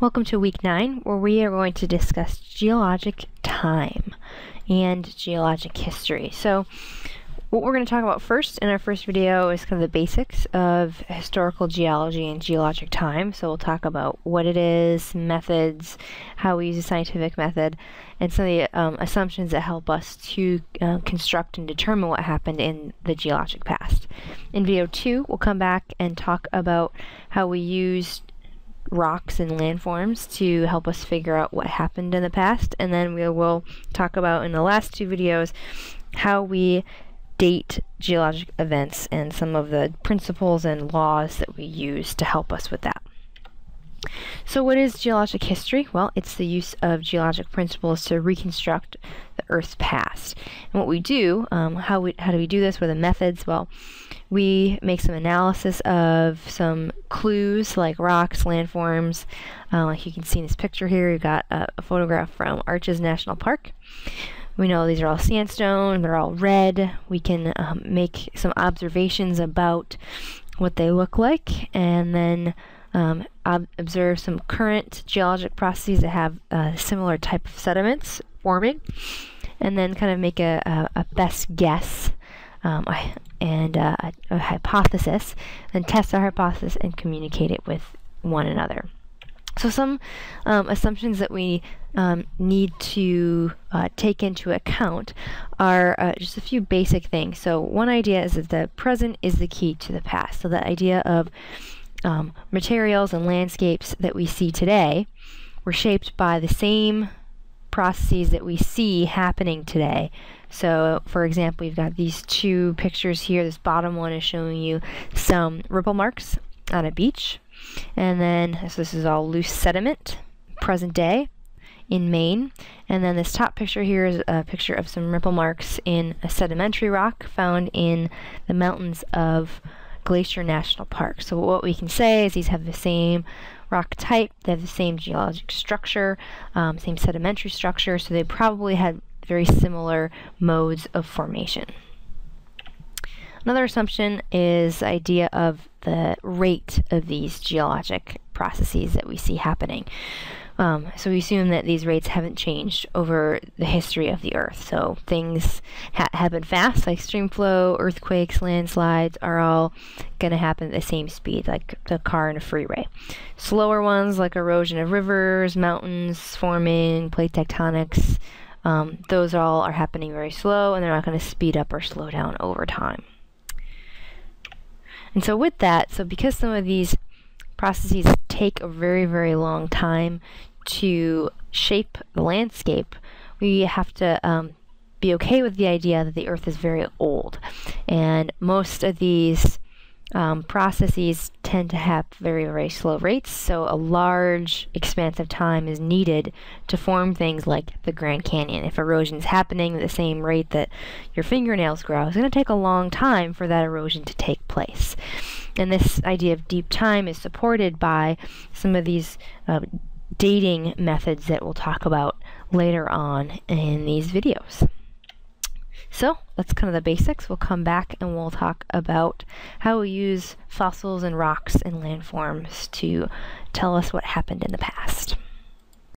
Welcome to week 9, where we are going to discuss geologic time and geologic history. So what we're going to talk about first in our first video is kind of the basics of historical geology and geologic time. So we'll talk about what it is, methods, how we use a scientific method, and some of the assumptions that help us to construct and determine what happened in the geologic past. In video 2, we'll come back and talk about how we used rocks and landforms to help us figure out what happened in the past, and then we will talk about in the last 2 videos how we date geologic events and some of the principles and laws that we use to help us with that. So what is geologic history? Well, it's the use of geologic principles to reconstruct the Earth's past. And what we do, how do we do this? What are the methods? Well, we make some analysis of some clues like rocks, landforms. Like you can see in this picture here, you've got a photograph from Arches National Park. We know these are all sandstone, they're all red. We can make some observations about what they look like, and then observe some current geologic processes that have similar type of sediments forming, and then kind of make a best guess and a hypothesis, and test our hypothesis and communicate it with one another. So some assumptions that we need to take into account are just a few basic things. So one idea is that the present is the key to the past. So the idea of materials and landscapes that we see today were shaped by the same processes that we see happening today. So for example, you've got these 2 pictures here. This bottom one is showing you some ripple marks on a beach, and then so this is all loose sediment, present day in Maine, and then this top picture here is a picture of some ripple marks in a sedimentary rock found in the mountains of Glacier National Park. So what we can say is these have the same rock type, they have the same geologic structure, same sedimentary structure, so they probably had very similar modes of formation. Another assumption is the idea of the rate of these geologic processes that we see happening. So we assume that these rates haven't changed over the history of the Earth. So things happen fast, like stream flow, earthquakes, landslides are all going to happen at the same speed, like the car in a freeway. Slower ones, like erosion of rivers, mountains forming, plate tectonics, those all are happening very slow, and they're not going to speed up or slow down over time. And so with that, because some of these processes take a very, very long time to shape the landscape, we have to be okay with the idea that the Earth is very old. And most of these processes tend to have very, very slow rates, so a large expanse of time is needed to form things like the Grand Canyon. If erosion is happening at the same rate that your fingernails grow, it's going to take a long time for that erosion to take place. And this idea of deep time is supported by some of these dating methods that we'll talk about later on in these videos. So that's kind of the basics. We'll come back and we'll talk about how we use fossils and rocks and landforms to tell us what happened in the past.